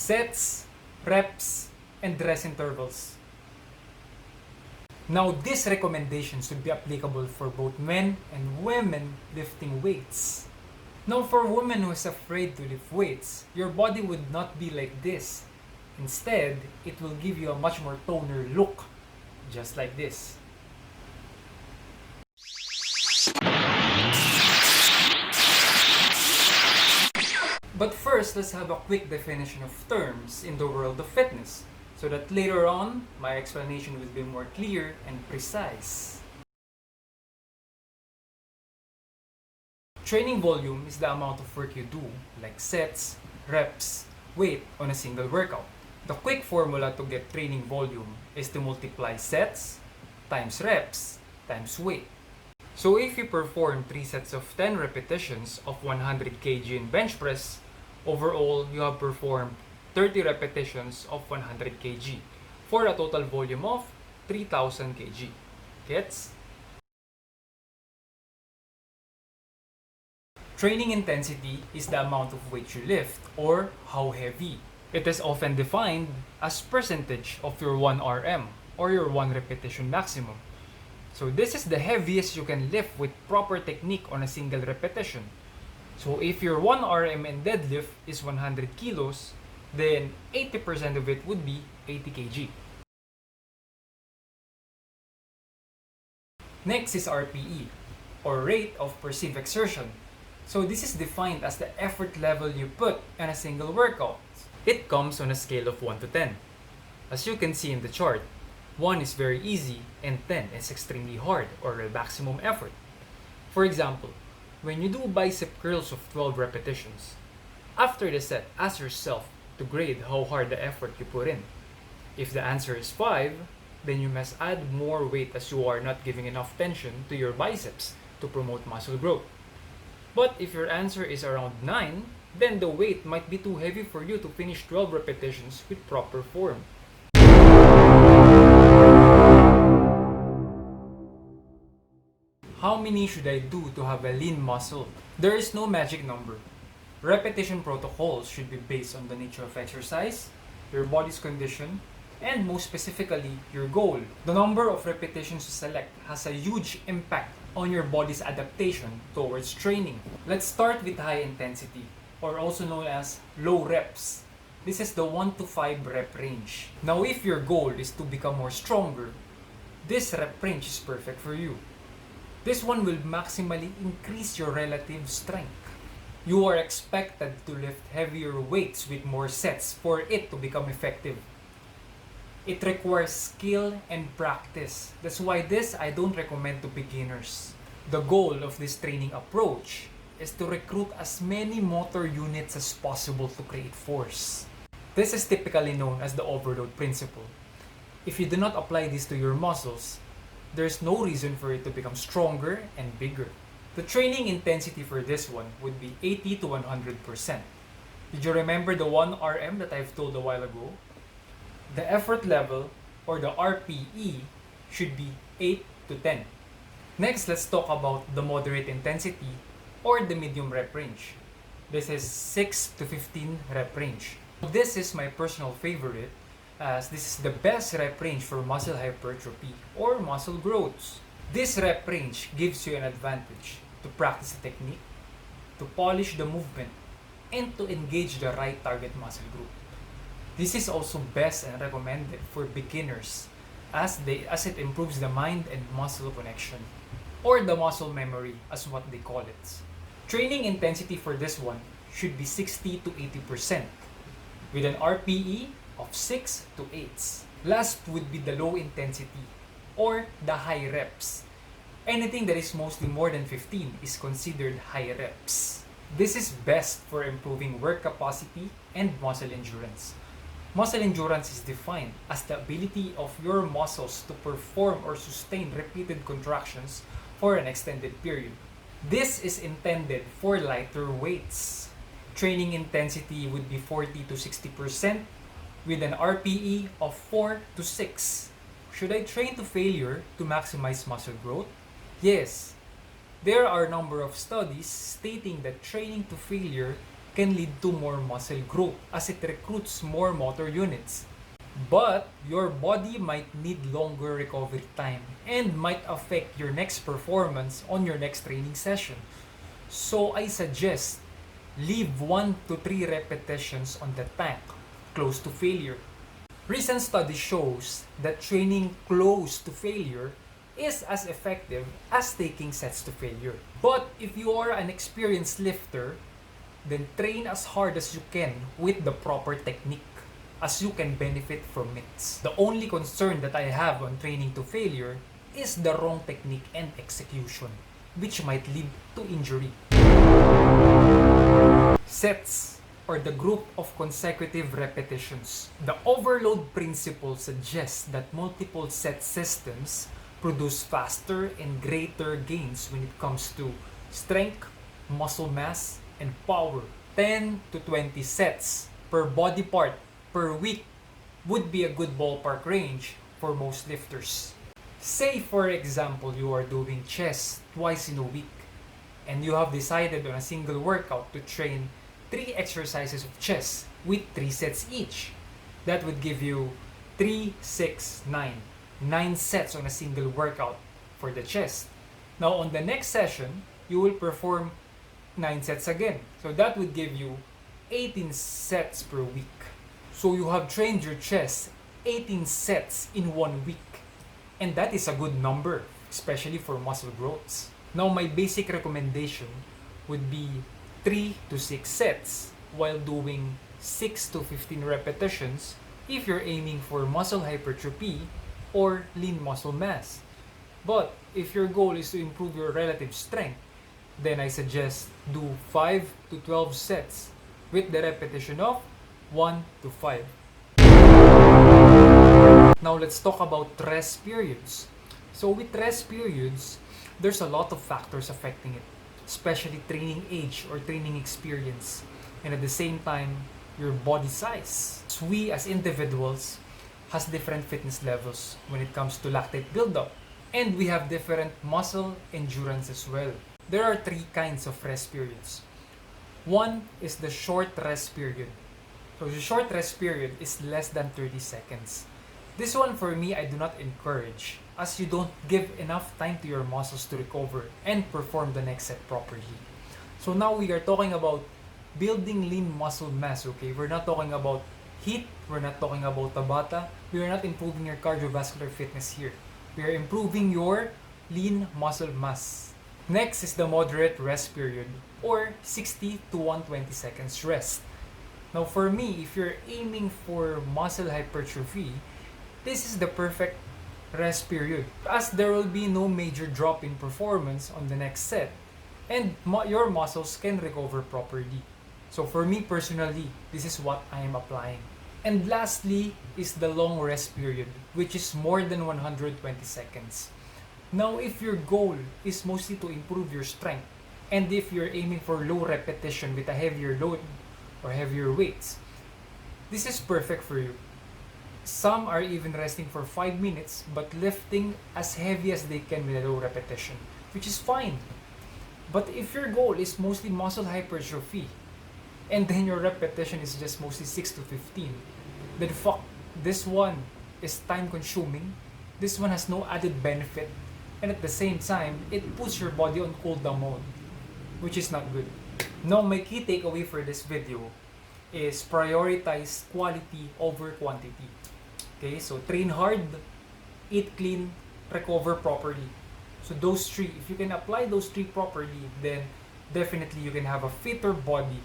sets, reps, and rest intervals. Now, these recommendations should be applicable for both men and women lifting weights. Now, for women who is afraid to lift weights, your body would not be like this. Instead, it will give you a much more toner look, just like this. But first, let's have a quick definition of terms in the world of fitness, so that later on, my explanation will be more clear and precise. Training volume is the amount of work you do, like sets, reps, weight on a single workout. The quick formula to get training volume is to multiply sets times reps times weight. So if you perform 3 sets of 10 repetitions of 100 kg in bench press, overall you have performed 30 repetitions of 100 kg for a total volume of 3000 kg. Gets? Training intensity is the amount of weight you lift or how heavy. It is often defined as percentage of your 1 RM or your 1 repetition maximum. So this is the heaviest you can lift with proper technique on a single repetition. So if your 1 RM in deadlift is 100 kilos, then 80% of it would be 80 kg. Next is RPE, or rate of perceived exertion. So this is defined as the effort level you put in a single workout. It comes on a scale of 1 to 10. As you can see in the chart, 1 is very easy and 10 is extremely hard or a maximum effort. For example, when you do bicep curls of 12 repetitions, after the set, ask yourself to grade how hard the effort you put in. If the answer is 5, then you must add more weight as you are not giving enough tension to your biceps to promote muscle growth. But if your answer is around 9, then the weight might be too heavy for you to finish 12 repetitions with proper form. How many should I do to have a lean muscle? There is no magic number. Repetition protocols should be based on the nature of exercise, your body's condition, and most specifically, your goal. The number of repetitions you select has a huge impact on your body's adaptation towards training. Let's start with high intensity, or also known as low reps. This is the 1 to 5 rep range. Now, if your goal is to become more stronger, this rep range is perfect for you. This one will maximally increase your relative strength. You are expected to lift heavier weights with more sets for it to become effective. It requires skill and practice. That's why this I don't recommend to beginners. The goal of this training approach is to recruit as many motor units as possible to create force. This is typically known as the overload principle. If you do not apply this to your muscles, there's no reason for it to become stronger and bigger. The training intensity for this one would be 80 to 100%. Did you remember the 1 RM that I've told a while ago? The effort level, or the RPE, should be 8 to 10. Next, let's talk about the moderate intensity, or the medium rep range. This is 6 to 15 rep range. This is my personal favorite, as this is the best rep range for muscle hypertrophy or muscle growth. This rep range gives you an advantage to practice the technique, to polish the movement, and to engage the right target muscle group. This is also best and recommended for beginners as it improves the mind and muscle connection, or the muscle memory as what they call it. Training intensity for this one should be 60 to 80% with an RPE of 6 to 8. Last would be the low intensity or the high reps. Anything that is mostly more than 15 is considered high reps. This is best for improving work capacity and muscle endurance. Muscle endurance is defined as the ability of your muscles to perform or sustain repeated contractions for an extended period. This is intended for lighter weights. Training intensity would be 40 to 60% with an RPE of 4 to 6. Should I train to failure to maximize muscle growth? Yes. There are a number of studies stating that training to failure can lead to more muscle growth as it recruits more motor units. But your body might need longer recovery time and might affect your next performance on your next training session. So I suggest leave 1 to 3 repetitions on the tank close to failure. Recent study shows that training close to failure is as effective as taking sets to failure. But if you are an experienced lifter, then train as hard as you can with the proper technique, as you can benefit from it. The only concern that I have on training to failure is the wrong technique and execution, which might lead to injury. Sets, or the group of consecutive repetitions. The overload principle suggests that multiple set systems produce faster and greater gains when it comes to strength, muscle mass, and power. 10 to 20 sets per body part per week would be a good ballpark range for most lifters. Say for example you are doing chest twice in a week and you have decided on a single workout to train 3 exercises of chest with 3 sets each. That would give you 3, 6, 9. 9 sets on a single workout for the chest. Now on the next session, you will perform 9 sets again. So that would give you 18 sets per week. So you have trained your chest 18 sets in 1 week. And that is a good number, especially for muscle growths. Now my basic recommendation would be 3 to 6 sets while doing 6 to 15 repetitions if you're aiming for muscle hypertrophy or lean muscle mass. But if your goal is to improve your relative strength, then I suggest do 5 to 12 sets with the repetition of 1 to 5. Now let's talk about rest periods. So with rest periods, there's a lot of factors affecting it, especially training age or training experience, and at the same time, your body size. So we as individuals has different fitness levels when it comes to lactate buildup, and we have different muscle endurance as well. There are 3 kinds of rest periods. One is the short rest period. So the short rest period is less than 30 seconds. This one for me I do not encourage, as you don't give enough time to your muscles to recover and perform the next set properly. So now we are talking about building lean muscle mass, okay? We're not talking about heat, we're not talking about Tabata, we are not improving your cardiovascular fitness here. We are improving your lean muscle mass. Next is the moderate rest period, or 60 to 120 seconds rest. Now for me, if you're aiming for muscle hypertrophy, this is the perfect rest period, as there will be no major drop in performance on the next set and your muscles can recover properly. So for me personally, this is what I am applying. And lastly is the long rest period, which is more than 120 seconds. Now if your goal is mostly to improve your strength, and if you're aiming for low repetition with a heavier load or heavier weights, this is perfect for you. Some are even resting for 5 minutes but lifting as heavy as they can with a low repetition, which is fine. But if your goal is mostly muscle hypertrophy and then your repetition is just mostly 6 to 15, then fuck, this one is time consuming, this one has no added benefit, and at the same time, it puts your body on cool down mode, which is not good. Now my key takeaway for this video is prioritize quality over quantity. Okay, so train hard, eat clean, recover properly. So those 3, if you can apply those 3 properly, then definitely you can have a fitter body